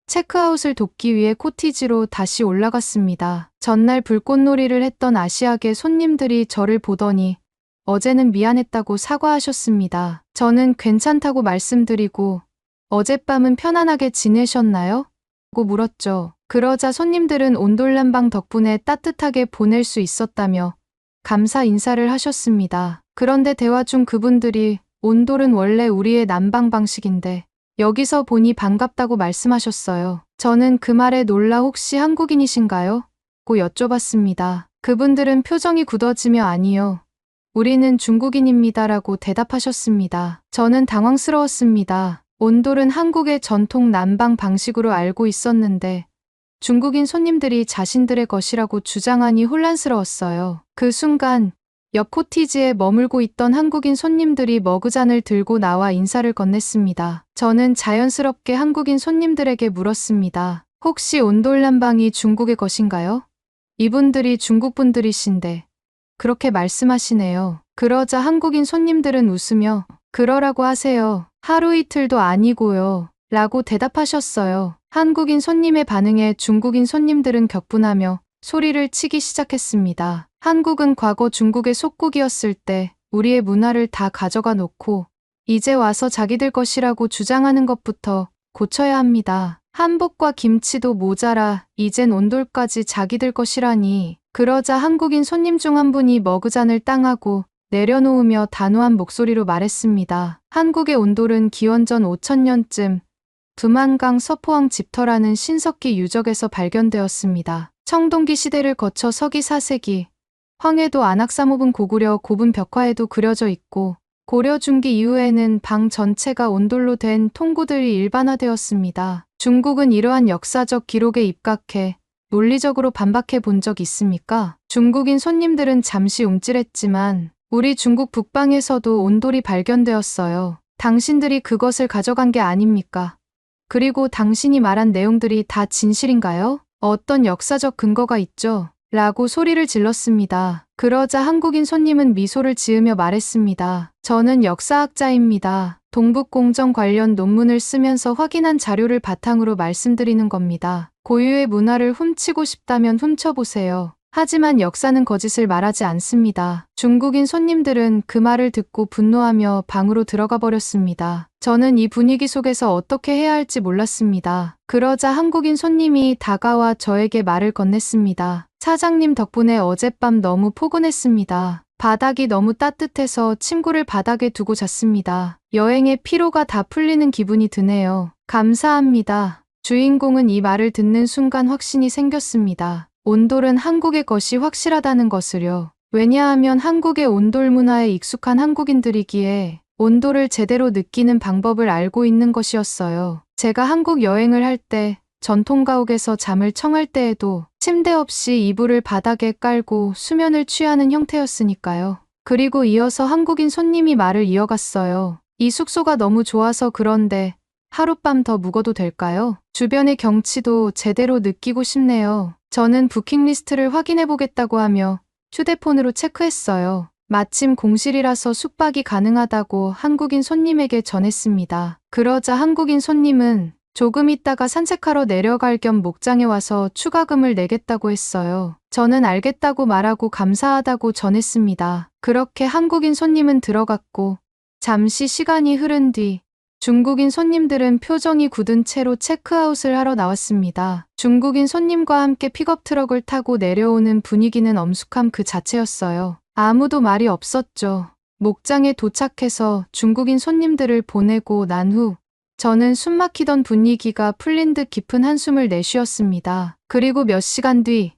체크아웃을 돕기 위해 코티지로 다시 올라갔습니다. 전날 불꽃놀이를 했던 아시아계 손님들이 저를 보더니 어제는 미안했다고 사과하셨습니다. 저는 괜찮다고 말씀드리고 어젯밤은 편안하게 지내셨나요? 고 물었죠. 그러자 손님들은 온돌 난방 덕분에 따뜻하게 보낼 수 있었다며 감사 인사를 하셨습니다. 그런데 대화 중 그분들이 온돌은 원래 우리의 난방 방식인데 여기서 보니 반갑다고 말씀하셨어요. 저는 그 말에 놀라 혹시 한국인이신가요? 고 여쭤봤습니다. 그분들은 표정이 굳어지며 아니요. 우리는 중국인입니다라고 대답하셨습니다. 저는 당황스러웠습니다. 온돌은 한국의 전통 난방 방식으로 알고 있었는데 중국인 손님들이 자신들의 것이라고 주장하니 혼란스러웠어요. 그 순간 옆 코티지에 머물고 있던 한국인 손님들이 머그잔을 들고 나와 인사를 건넸습니다. 저는 자연스럽게 한국인 손님들에게 물었습니다. 혹시 온돌 난방이 중국의 것인가요? 이분들이 중국 분들이신데 그렇게 말씀하시네요. 그러자 한국인 손님들은 웃으며 그러라고 하세요. 하루 이틀도 아니고요. 라고 대답하셨어요. 한국인 손님의 반응에 중국인 손님들은 격분하며 소리를 치기 시작했습니다. 한국은 과거 중국의 속국이었을 때 우리의 문화를 다 가져가 놓고 이제 와서 자기들 것이라고 주장하는 것부터 고쳐야 합니다. 한복과 김치도 모자라 이젠 온돌까지 자기들 것이라니. 그러자 한국인 손님 중 한 분이 머그잔을 땅하고 내려놓으며 단호한 목소리로 말했습니다. 한국의 온돌은 기원전 5000년쯤 두만강 서포항 집터라는 신석기 유적에서 발견되었습니다. 청동기 시대를 거쳐 서기 4세기, 황해도 안악사목은 고구려 고분 벽화에도 그려져 있고 고려 중기 이후에는 방 전체가 온돌로 된 통구들이 일반화되었습니다. 중국은 이러한 역사적 기록에 입각해 논리적으로 반박해 본 적 있습니까? 중국인 손님들은 잠시 움찔했지만 우리 중국 북방에서도 온돌이 발견되었어요. 당신들이 그것을 가져간 게 아닙니까? 그리고 당신이 말한 내용들이 다 진실인가요? 어떤 역사적 근거가 있죠? 라고 소리를 질렀습니다. 그러자 한국인 손님은 미소를 지으며 말했습니다. 저는 역사학자입니다. 동북공정 관련 논문을 쓰면서 확인한 자료를 바탕으로 말씀드리는 겁니다. 고유의 문화를 훔치고 싶다면 훔쳐보세요. 하지만 역사는 거짓을 말하지 않습니다. 중국인 손님들은 그 말을 듣고 분노하며 방으로 들어가 버렸습니다. 저는 이 분위기 속에서 어떻게 해야 할지 몰랐습니다. 그러자 한국인 손님이 다가와 저에게 말을 건넸습니다. 사장님 덕분에 어젯밤 너무 포근했습니다. 바닥이 너무 따뜻해서 침구를 바닥에 두고 잤습니다. 여행의 피로가 다 풀리는 기분이 드네요. 감사합니다. 주인공은 이 말을 듣는 순간 확신이 생겼습니다. 온돌은 한국의 것이 확실하다는 것을요. 왜냐하면 한국의 온돌 문화에 익숙한 한국인들이기에 온도를 제대로 느끼는 방법을 알고 있는 것이었어요. 제가 한국 여행을 할 때 전통 가옥에서 잠을 청할 때에도 침대 없이 이불을 바닥에 깔고 수면을 취하는 형태였으니까요. 그리고 이어서 한국인 손님이 말을 이어갔어요. 이 숙소가 너무 좋아서 그런데 하룻밤 더 묵어도 될까요? 주변의 경치도 제대로 느끼고 싶네요. 저는 부킹 리스트를 확인해 보겠다고 하며 휴대폰으로 체크했어요. 마침 공실이라서 숙박이 가능하다고 한국인 손님에게 전했습니다. 그러자 한국인 손님은 조금 있다가 산책하러 내려갈 겸 목장에 와서 추가금을 내겠다고 했어요. 저는 알겠다고 말하고 감사하다고 전했습니다. 그렇게 한국인 손님은 들어갔고 잠시 시간이 흐른 뒤 중국인 손님들은 표정이 굳은 채로 체크아웃을 하러 나왔습니다. 중국인 손님과 함께 픽업 트럭을 타고 내려오는 분위기는 엄숙함 그 자체였어요. 아무도 말이 없었죠. 목장에 도착해서 중국인 손님들을 보내고 난 후 저는 숨막히던 분위기가 풀린 듯 깊은 한숨을 내쉬었습니다. 그리고 몇 시간 뒤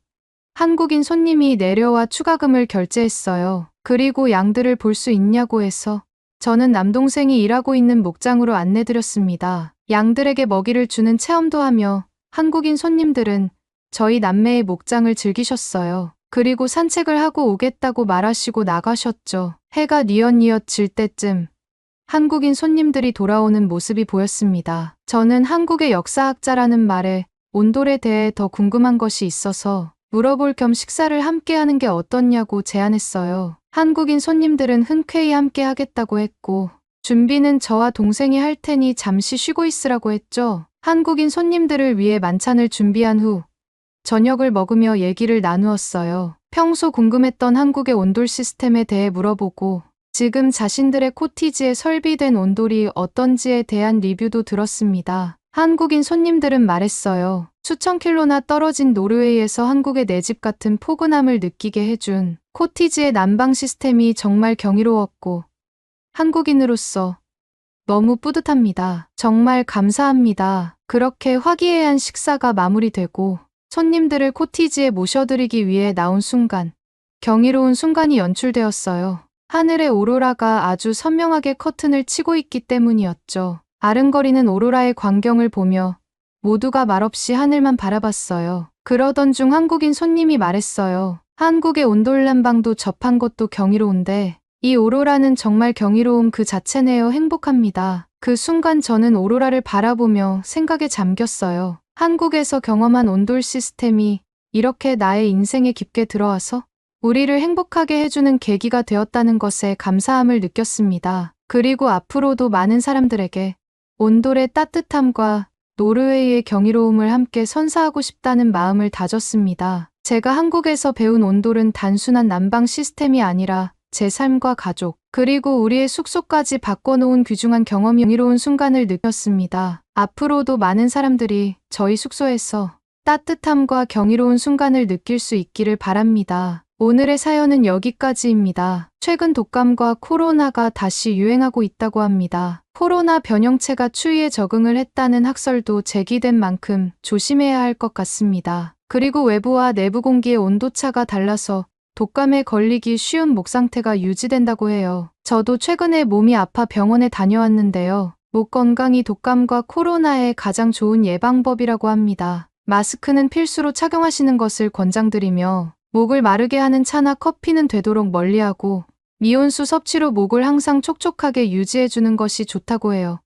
한국인 손님이 내려와 추가금을 결제했어요. 그리고 양들을 볼 수 있냐고 해서 저는 남동생이 일하고 있는 목장으로 안내드렸습니다. 양들에게 먹이를 주는 체험도 하며 한국인 손님들은 저희 남매의 목장을 즐기셨어요. 그리고 산책을 하고 오겠다고 말하시고 나가셨죠. 해가 뉘엿뉘엿 질 때쯤 한국인 손님들이 돌아오는 모습이 보였습니다. 저는 한국의 역사학자라는 말에 온돌에 대해 더 궁금한 것이 있어서 물어볼 겸 식사를 함께 하는 게 어떻냐고 제안했어요. 한국인 손님들은 흔쾌히 함께 하겠다고 했고 준비는 저와 동생이 할 테니 잠시 쉬고 있으라고 했죠. 한국인 손님들을 위해 만찬을 준비한 후 저녁을 먹으며 얘기를 나누었어요. 평소 궁금했던 한국의 온돌 시스템에 대해 물어보고 지금 자신들의 코티지에 설비된 온돌이 어떤지에 대한 리뷰도 들었습니다. 한국인 손님들은 말했어요. 수천 킬로나 떨어진 노르웨이에서 한국의 내 집 같은 포근함을 느끼게 해준 코티지의 난방 시스템이 정말 경이로웠고 한국인으로서 너무 뿌듯합니다. 정말 감사합니다. 그렇게 화기애애한 식사가 마무리되고 손님들을 코티지에 모셔드리기 위해 나온 순간 경이로운 순간이 연출되었어요. 하늘의 오로라가 아주 선명하게 커튼을 치고 있기 때문이었죠. 아른거리는 오로라의 광경을 보며 모두가 말없이 하늘만 바라봤어요. 그러던 중 한국인 손님이 말했어요. 한국의 온돌 난방도 접한 것도 경이로운데 이 오로라는 정말 경이로움 그 자체네요. 행복합니다. 그 순간 저는 오로라를 바라보며 생각에 잠겼어요. 한국에서 경험한 온돌 시스템이 이렇게 나의 인생에 깊게 들어와서 우리를 행복하게 해주는 계기가 되었다는 것에 감사함을 느꼈습니다. 그리고 앞으로도 많은 사람들에게 온돌의 따뜻함과 노르웨이의 경이로움을 함께 선사하고 싶다는 마음을 다졌습니다. 제가 한국에서 배운 온돌은 단순한 난방 시스템이 아니라 제 삶과 가족, 그리고 우리의 숙소까지 바꿔놓은 귀중한 경이로운 순간을 느꼈습니다. 앞으로도 많은 사람들이 저희 숙소에서 따뜻함과 경이로운 순간을 느낄 수 있기를 바랍니다. 오늘의 사연은 여기까지입니다. 최근 독감과 코로나가 다시 유행하고 있다고 합니다. 코로나 변형체가 추위에 적응을 했다는 학설도 제기된 만큼 조심해야 할 것 같습니다. 그리고 외부와 내부 공기의 온도차가 달라서 독감에 걸리기 쉬운 목 상태가 유지된다고 해요. 저도 최근에 몸이 아파 병원에 다녀왔는데요. 목 건강이 독감과 코로나의 가장 좋은 예방법이라고 합니다. 마스크는 필수로 착용하시는 것을 권장드리며 목을 마르게 하는 차나 커피는 되도록 멀리하고 미온수 섭취로 목을 항상 촉촉하게 유지해주는 것이 좋다고 해요.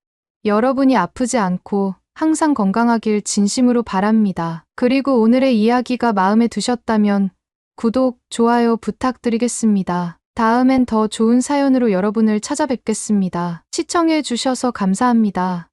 여러분이 아프지 않고 항상 건강하길 진심으로 바랍니다. 그리고 오늘의 이야기가 마음에 드셨다면 구독, 좋아요 부탁드리겠습니다. 다음엔 더 좋은 사연으로 여러분을 찾아뵙겠습니다. 시청해 주셔서 감사합니다.